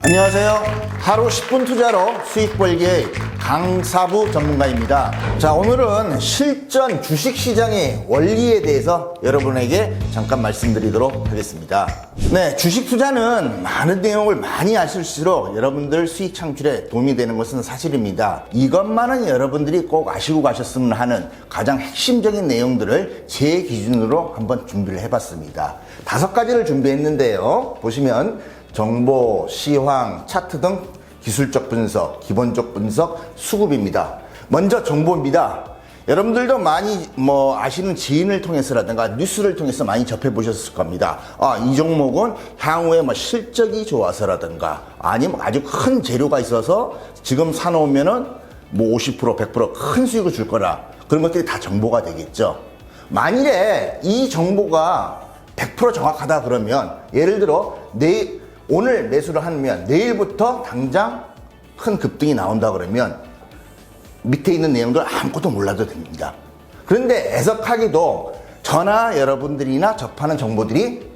안녕하세요. 하루 10분 투자로 수익 벌기의 강사부 전문가입니다. 자, 오늘은 실전 주식시장의 원리에 대해서 여러분에게 잠깐 말씀드리도록 하겠습니다. 네, 주식 투자는 많은 내용을 많이 아실수록 여러분들 수익 창출에 도움이 되는 것은 사실입니다. 이것만은 여러분들이 꼭 아시고 가셨으면 하는 가장 핵심적인 내용들을 제 기준으로 한번 준비를 해봤습니다. 5가지를 준비했는데요. 보시면 정보, 시황, 차트 등 기술적 분석, 기본적 분석, 수급입니다. 먼저 정보입니다. 여러분들도 많이 아시는 지인을 통해서라든가 뉴스를 통해서 많이 접해 보셨을 겁니다. 이 종목은 향후에 실적이 좋아서라든가 아니면 아주 큰 재료가 있어서 지금 사놓으면은 50%, 100% 큰 수익을 줄 거라. 그런 것들이 다 정보가 되겠죠. 만일에 이 정보가 100% 정확하다 그러면 예를 들어 오늘 매수를 하면 내일부터 당장 큰 급등이 나온다 그러면 밑에 있는 내용들 아무것도 몰라도 됩니다. 그런데 애석하게도 저나 여러분들이나 접하는 정보들이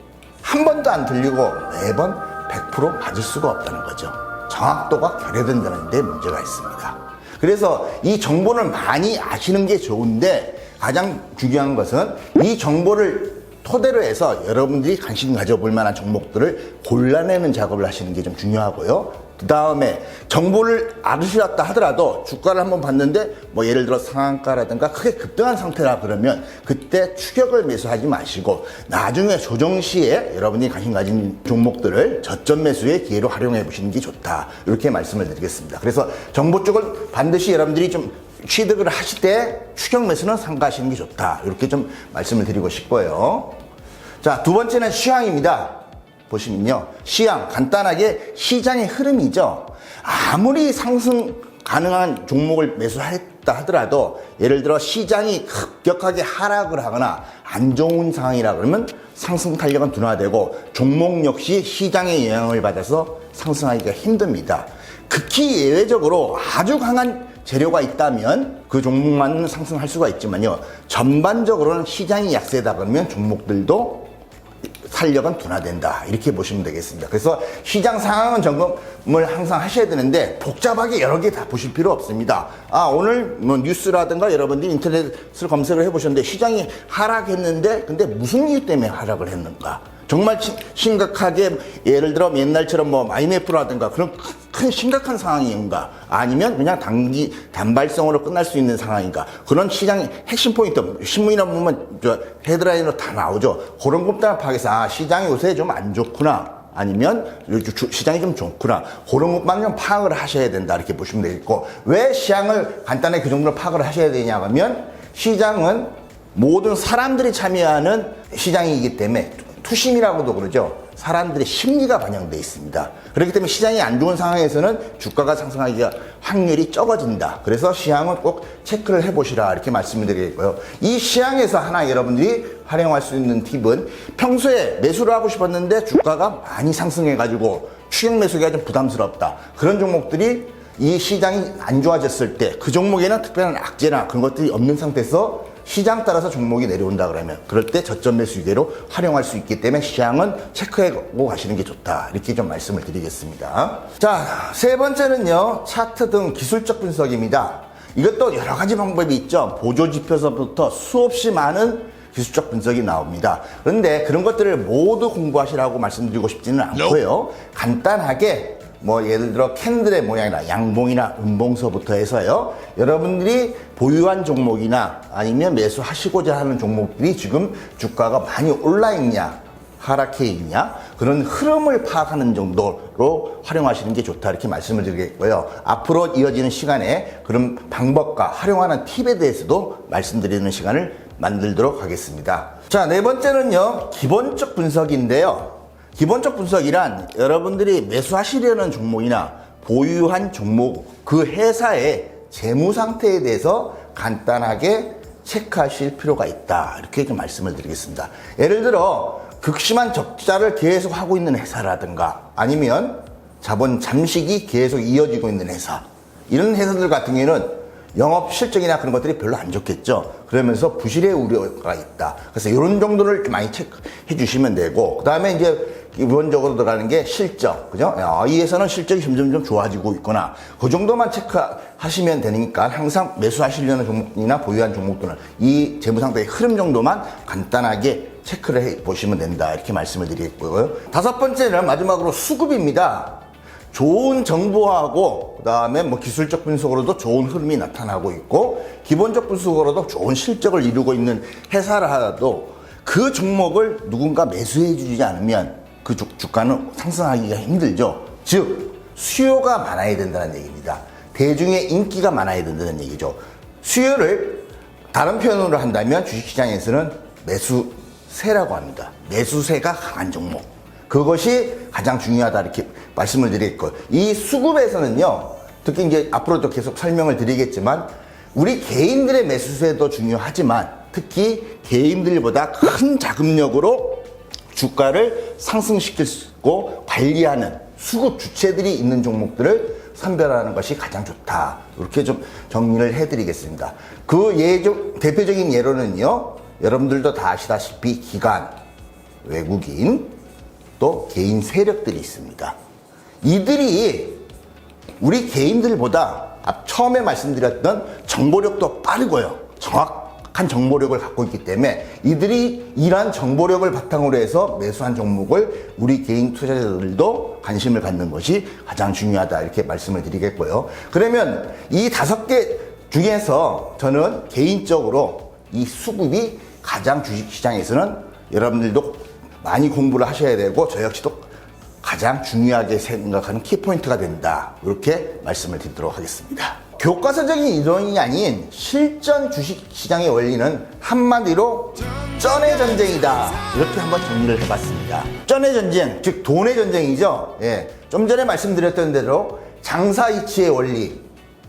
한 번도 안 들리고 매번 100% 맞을 수가 없다는 거죠. 정확도가 결여된다는 데 문제가 있습니다. 그래서 이 정보를 많이 아시는 게 좋은데 가장 중요한 것은 이 정보를 토대로 해서 여러분들이 관심 가져볼 만한 종목들을 골라내는 작업을 하시는 게 좀 중요하고요. 그 다음에 정보를 알으셨다 하더라도 주가를 한번 봤는데 예를 들어 상한가라든가 크게 급등한 상태라 그러면 그때 추격을 매수하지 마시고 나중에 조정 시에 여러분이 관심 가진 종목들을 저점 매수의 기회로 활용해 보시는 게 좋다. 이렇게 말씀을 드리겠습니다. 그래서 정보 쪽은 반드시 여러분들이 좀 취득을 하실 때 추격 매수는 삼가하시는 게 좋다. 이렇게 좀 말씀을 드리고 싶고요. 자, 두 번째는 시황입니다. 보시면요. 시황, 간단하게 시장의 흐름이죠. 아무리 상승 가능한 종목을 매수했다 하더라도 예를 들어 시장이 급격하게 하락을 하거나 안 좋은 상황이라 그러면 상승 탄력은 둔화되고 종목 역시 시장의 영향을 받아서 상승하기가 힘듭니다. 극히 예외적으로 아주 강한 재료가 있다면 그 종목만 상승할 수가 있지만요. 전반적으로는 시장이 약세다 그러면 종목들도 탄력은 둔화된다. 이렇게 보시면 되겠습니다. 그래서 시장 상황은 점검을 항상 하셔야 되는데 복잡하게 여러 개 다 보실 필요 없습니다. 오늘 뉴스라든가 여러분들이 인터넷을 검색을 해보셨는데 시장이 하락했는데 근데 무슨 이유 때문에 하락을 했는가? 정말 심각하게 예를 들어 옛날처럼 IMF라든가 그런 큰 심각한 상황인가 아니면 그냥 단발성으로 끝날 수 있는 상황인가 그런 시장의 핵심 포인트 신문이나 보면 헤드라인으로 다 나오죠. 그런 것들을 파악해서 시장이 요새 좀 안 좋구나 아니면 시장이 좀 좋구나 그런 것만 좀 파악을 하셔야 된다 이렇게 보시면 되겠고 왜 시장을 간단하게 그 정도로 파악을 하셔야 되냐 하면 시장은 모든 사람들이 참여하는 시장이기 때문에 투심이라고도 그러죠. 사람들의 심리가 반영되어 있습니다. 그렇기 때문에 시장이 안 좋은 상황에서는 주가가 상승하기가 확률이 적어진다. 그래서 시황은 꼭 체크를 해보시라 이렇게 말씀을 드리겠고요. 이 시황에서 하나 여러분들이 활용할 수 있는 팁은 평소에 매수를 하고 싶었는데 주가가 많이 상승해가지고 추격 매수가 좀 부담스럽다. 그런 종목들이 이 시장이 안 좋아졌을 때 그 종목에는 특별한 악재나 그런 것들이 없는 상태에서 시장 따라서 종목이 내려온다 그러면 그럴 때 저점 매수 기회로 활용할 수 있기 때문에 시장은 체크해보고 가시는 게 좋다. 이렇게 좀 말씀을 드리겠습니다. 자, 세 번째는요. 차트 등 기술적 분석입니다. 이것도 여러 가지 방법이 있죠. 보조지표서부터 수없이 많은 기술적 분석이 나옵니다. 그런데 그런 것들을 모두 공부하시라고 말씀드리고 싶지는 않고요. 간단하게 예를 들어 캔들의 모양이나 양봉이나 음봉서부터 해서요. 여러분들이 보유한 종목이나 아니면 매수하시고자 하는 종목들이 지금 주가가 많이 올라 있냐 하락해 있냐 그런 흐름을 파악하는 정도로 활용하시는 게 좋다 이렇게 말씀을 드리겠고요. 앞으로 이어지는 시간에 그런 방법과 활용하는 팁에 대해서도 말씀드리는 시간을 만들도록 하겠습니다. 자, 네 번째는요. 기본적 분석인데요. 기본적 분석이란 여러분들이 매수하시려는 종목이나 보유한 종목 그 회사의 재무 상태에 대해서 간단하게 체크하실 필요가 있다 이렇게 좀 말씀을 드리겠습니다. 예를 들어 극심한 적자를 계속 하고 있는 회사라든가 아니면 자본 잠식이 계속 이어지고 있는 회사 이런 회사들 같은 경우에는 영업 실적이나 그런 것들이 별로 안 좋겠죠. 그러면서 부실의 우려가 있다. 그래서 이런 정도를 많이 체크해 주시면 되고, 그 다음에 이제 기본적으로 들어가는 게 실적, 그죠? 이 회사는 실적이 점점 좋아지고 있구나. 그 정도만 체크하시면 되니까 항상 매수하시려는 종목이나 보유한 종목들은 이 재무상태의 흐름 정도만 간단하게 체크를 해 보시면 된다. 이렇게 말씀을 드리겠고요. 다섯 번째는 마지막으로 수급입니다. 좋은 정보하고 그다음에 뭐 기술적 분석으로도 좋은 흐름이 나타나고 있고 기본적 분석으로도 좋은 실적을 이루고 있는 회사라도 그 종목을 누군가 매수해 주지 않으면 그 주가는 상승하기가 힘들죠. 즉 수요가 많아야 된다는 얘기입니다. 대중의 인기가 많아야 된다는 얘기죠. 수요를 다른 표현으로 한다면 주식시장에서는 매수세라고 합니다. 매수세가 강한 종목, 그것이 가장 중요하다 이렇게 말씀을 드리겠고요. 이 수급에서는요, 특히 이제 앞으로도 계속 설명을 드리겠지만 우리 개인들의 매수세도 중요하지만 특히 개인들보다 큰 자금력으로 주가를 상승시키고 관리하는 수급 주체들이 있는 종목들을 선별하는 것이 가장 좋다. 이렇게 좀 정리를 해드리겠습니다. 그 대표적인 예로는요, 여러분들도 다 아시다시피 기관, 외국인, 또 개인 세력들이 있습니다. 이들이 우리 개인들보다 처음에 말씀드렸던 정보력도 빠르고요, 정확한 정보력을 갖고 있기 때문에 이들이 이러한 정보력을 바탕으로 해서 매수한 종목을 우리 개인 투자자들도 관심을 갖는 것이 가장 중요하다 이렇게 말씀을 드리겠고요. 그러면 이 5개 중에서 저는 개인적으로 이 수급이 가장 주식시장에서는 여러분들도 많이 공부를 하셔야 되고 저 역시도 가장 중요하게 생각하는 키포인트가 된다, 이렇게 말씀을 드리도록 하겠습니다. 교과서적인 이론이 아닌 실전 주식시장의 원리는 한마디로 쩐의 전쟁이다, 이렇게 한번 정리를 해봤습니다. 쩐의 전쟁, 즉 돈의 전쟁이죠. 좀 전에 말씀드렸던 대로 장사이치의 원리,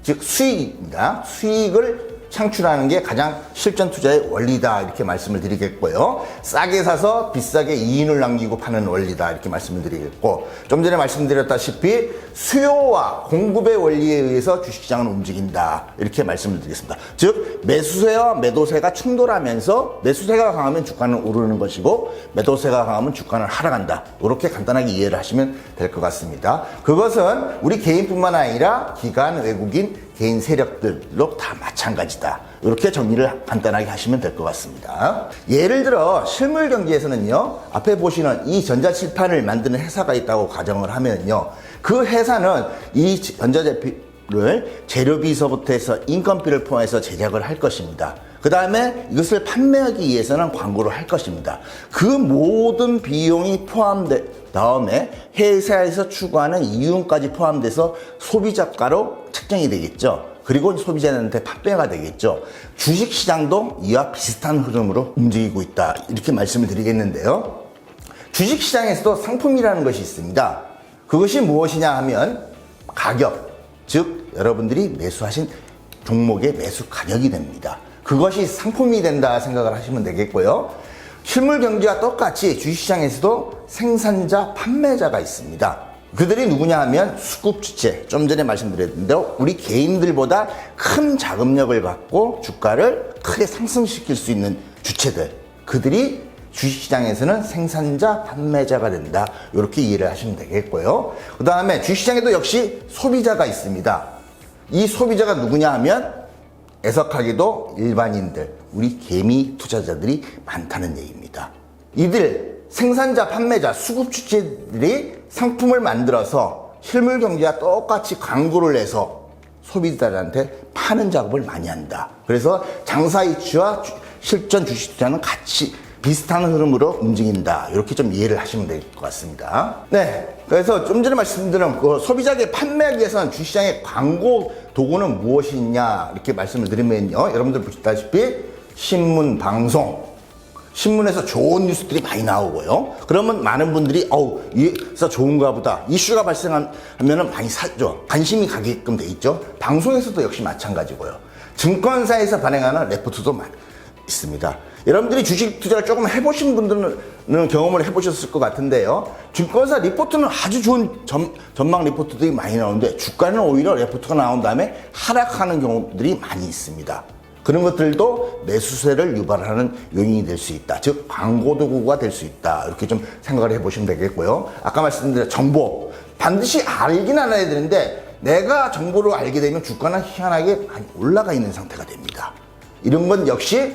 즉 수익입니다. 수익을 창출하는 게 가장 실전 투자의 원리다, 이렇게 말씀을 드리겠고요. 싸게 사서 비싸게 이윤을 남기고 파는 원리다, 이렇게 말씀을 드리겠고, 좀 전에 말씀드렸다시피 수요와 공급의 원리에 의해서 주식시장은 움직인다, 이렇게 말씀을 드리겠습니다. 즉 매수세와 매도세가 충돌하면서 매수세가 강하면 주가는 오르는 것이고 매도세가 강하면 주가는 하락한다, 이렇게 간단하게 이해를 하시면 될 것 같습니다. 그것은 우리 개인뿐만 아니라 기관, 외국인, 개인 세력들도 다 마찬가지다, 이렇게 정리를 간단하게 하시면 될 것 같습니다. 예를 들어 실물 경제에서는요, 앞에 보시는 이 전자칠판을 만드는 회사가 있다고 가정을 하면요, 그 회사는 이 전자제품을 재료비서부터 해서 인건비를 포함해서 제작을 할 것입니다. 그 다음에 이것을 판매하기 위해서는 광고를 할 것입니다. 그 모든 비용이 포함된 다음에 회사에서 추구하는 이윤까지 포함돼서 소비자가로 책정이 되겠죠. 그리고 소비자한테 판매가 되겠죠. 주식시장도 이와 비슷한 흐름으로 움직이고 있다, 이렇게 말씀을 드리겠는데요. 주식시장에서도 상품이라는 것이 있습니다. 그것이 무엇이냐 하면 가격, 즉 여러분들이 매수하신 종목의 매수 가격이 됩니다. 그것이 상품이 된다 생각을 하시면 되겠고요. 실물 경제와 똑같이 주식시장에서도 생산자, 판매자가 있습니다. 그들이 누구냐 하면 수급 주체, 좀 전에 말씀드렸는데 우리 개인들보다 큰 자금력을 갖고 주가를 크게 상승시킬 수 있는 주체들, 그들이 주식시장에서는 생산자, 판매자가 된다, 이렇게 이해를 하시면 되겠고요. 그 다음에 주식시장에도 역시 소비자가 있습니다. 이 소비자가 누구냐 하면 애석하게도 일반인들, 우리 개미 투자자들이 많다는 얘기입니다. 이들 생산자, 판매자, 수급 주체들이 상품을 만들어서 실물 경제와 똑같이 광고를 내서 소비자들한테 파는 작업을 많이 한다. 그래서 장사이치와 실전 주식 투자는 같이 비슷한 흐름으로 움직인다, 이렇게 좀 이해를 하시면 될 것 같습니다. 네, 그래서 좀 전에 말씀드린 그 소비자에게 판매하기 위해서는 주식시장의 광고 도구는 무엇이냐, 이렇게 말씀을 드리면요, 여러분들 보시다시피 신문, 방송, 신문에서 좋은 뉴스들이 많이 나오고요. 그러면 많은 분들이 이 회사 좋은가 보다, 이슈가 발생하면 많이 사죠. 관심이 가게끔 돼 있죠. 방송에서도 역시 마찬가지고요. 증권사에서 발행하는 레포트도 있습니다. 여러분들이 주식 투자를 조금 해보신 분들은 경험을 해보셨을 것 같은데요, 증권사 리포트는 아주 좋은 전망 리포트들이 많이 나오는데 주가는 오히려 리포트가 나온 다음에 하락하는 경우들이 많이 있습니다. 그런 것들도 매수세를 유발하는 요인이 될 수 있다. 즉 광고 도구가 될 수 있다. 이렇게 좀 생각을 해보시면 되겠고요. 아까 말씀드린 정보 반드시 알긴 알아야 되는데 내가 정보를 알게 되면 주가는 희한하게 많이 올라가 있는 상태가 됩니다. 이런 건 역시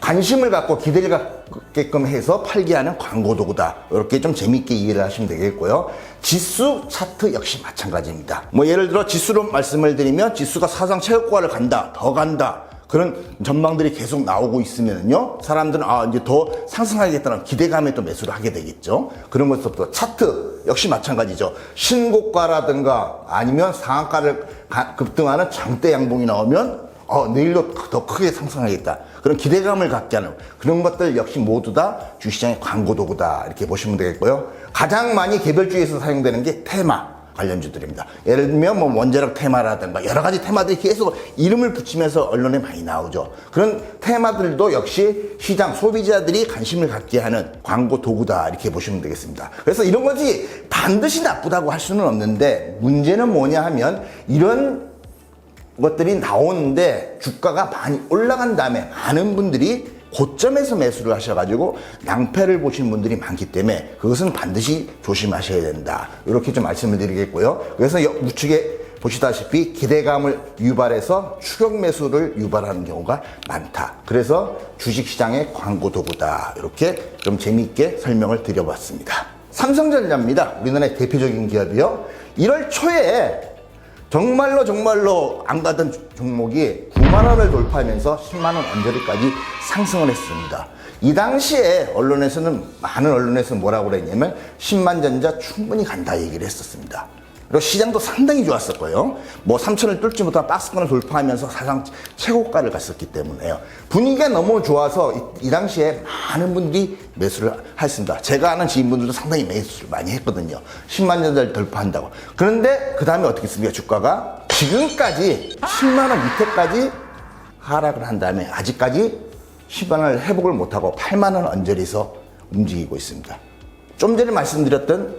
관심을 갖고 기대를 갖게끔 해서 팔게 하는 광고 도구다. 이렇게 좀 재밌게 이해를 하시면 되겠고요. 지수 차트 역시 마찬가지입니다. 뭐 예를 들어 지수로 말씀을 드리면 지수가 사상 최고가를 간다, 더 간다. 그런 전망들이 계속 나오고 있으면요. 사람들은 이제 더 상승하겠다는 기대감에 또 매수를 하게 되겠죠. 그런 것부터 차트 역시 마찬가지죠. 신고가라든가 아니면 상한가를 급등하는 장대 양봉이 나오면 내일도 더 크게 상승하겠다. 그런 기대감을 갖게 하는 그런 것들 역시 모두 다 주시장의 광고 도구다. 이렇게 보시면 되겠고요. 가장 많이 개별주에서 사용되는 게 테마 관련주들입니다. 예를 들면 뭐 원자력 테마라든가 여러 가지 테마들이 계속 이름을 붙이면서 언론에 많이 나오죠. 그런 테마들도 역시 시장 소비자들이 관심을 갖게 하는 광고 도구다. 이렇게 보시면 되겠습니다. 그래서 이런 것이 반드시 나쁘다고 할 수는 없는데 문제는 뭐냐 하면 이런 것들이 나오는데 주가가 많이 올라간 다음에 많은 분들이 고점에서 매수를 하셔가지고 낭패를 보시는 분들이 많기 때문에 그것은 반드시 조심하셔야 된다. 이렇게 좀 말씀을 드리겠고요. 그래서 우측에 보시다시피 기대감을 유발해서 추격 매수를 유발하는 경우가 많다. 그래서 주식시장의 광고 도구다. 이렇게 좀 재미있게 설명을 드려봤습니다. 삼성전자입니다. 우리나라의 대표적인 기업이요. 1월 초에 정말로 안 가던 종목이 9만 원을 돌파하면서 10만 원 언저리까지 상승을 했습니다. 이 당시에 많은 언론에서는 뭐라고 그랬냐면 10만 전자 충분히 간다 얘기를 했었습니다. 그리고 시장도 상당히 좋았을 거예요. 뭐 3천을 뚫지 못한 박스권을 돌파하면서 사상 최고가를 갔었기 때문에요. 분위기가 너무 좋아서 이 당시에 많은 분들이 매수를 했습니다. 제가 아는 지인분들도 상당히 매수를 많이 했거든요. 10만 전자를 돌파한다고. 그런데 그 다음에 어떻게 했습니까? 주가가 지금까지 10만 원 밑에까지 하락을 한 다음에 아직까지 10만 원을 회복을 못하고 8만 원 언저리에서 움직이고 있습니다. 좀 전에 말씀드렸던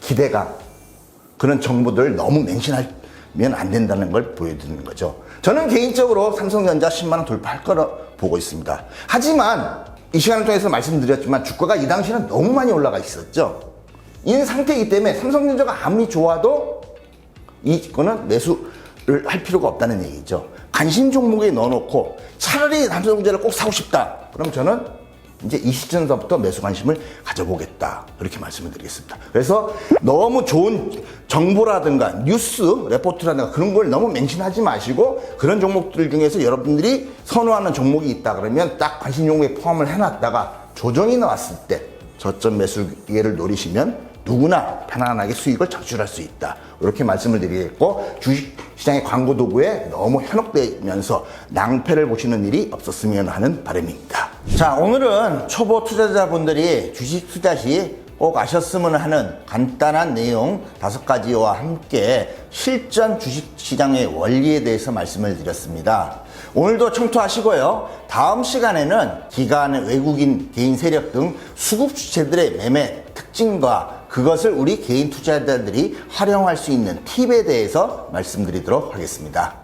기대감, 그런 정보들을 너무 맹신하면 안 된다는 걸 보여드리는 거죠. 저는 개인적으로 삼성전자 10만 원 돌파할 거라 보고 있습니다. 하지만 이 시간을 통해서 말씀드렸지만 주가가 이 당시에는 너무 많이 올라가 있었죠. 이 상태이기 때문에 삼성전자가 아무리 좋아도 이거는 매수를 할 필요가 없다는 얘기죠. 관심 종목에 넣어놓고 차라리 삼성전자를 꼭 사고 싶다. 그럼 저는 이제 이 시점서부터 매수 관심을 가져보겠다. 이렇게 말씀을 드리겠습니다. 그래서 너무 좋은 정보라든가 뉴스, 레포트라든가 그런 걸 너무 맹신하지 마시고 그런 종목들 중에서 여러분들이 선호하는 종목이 있다 그러면 딱 관심 종목에 포함을 해놨다가 조정이 나왔을 때 저점 매수 기회를 노리시면 누구나 편안하게 수익을 창출할 수 있다. 이렇게 말씀을 드리겠고 주식시장의 광고 도구에 너무 현혹되면서 낭패를 보시는 일이 없었으면 하는 바람입니다. 자, 오늘은 초보 투자자분들이 주식 투자 시 꼭 아셨으면 하는 간단한 내용 5가지와 함께 실전 주식시장의 원리에 대해서 말씀을 드렸습니다. 오늘도 청토하시고요. 다음 시간에는 기관, 외국인, 개인 세력 등 수급 주체들의 매매 특징과 그것을 우리 개인 투자자들이 활용할 수 있는 팁에 대해서 말씀드리도록 하겠습니다.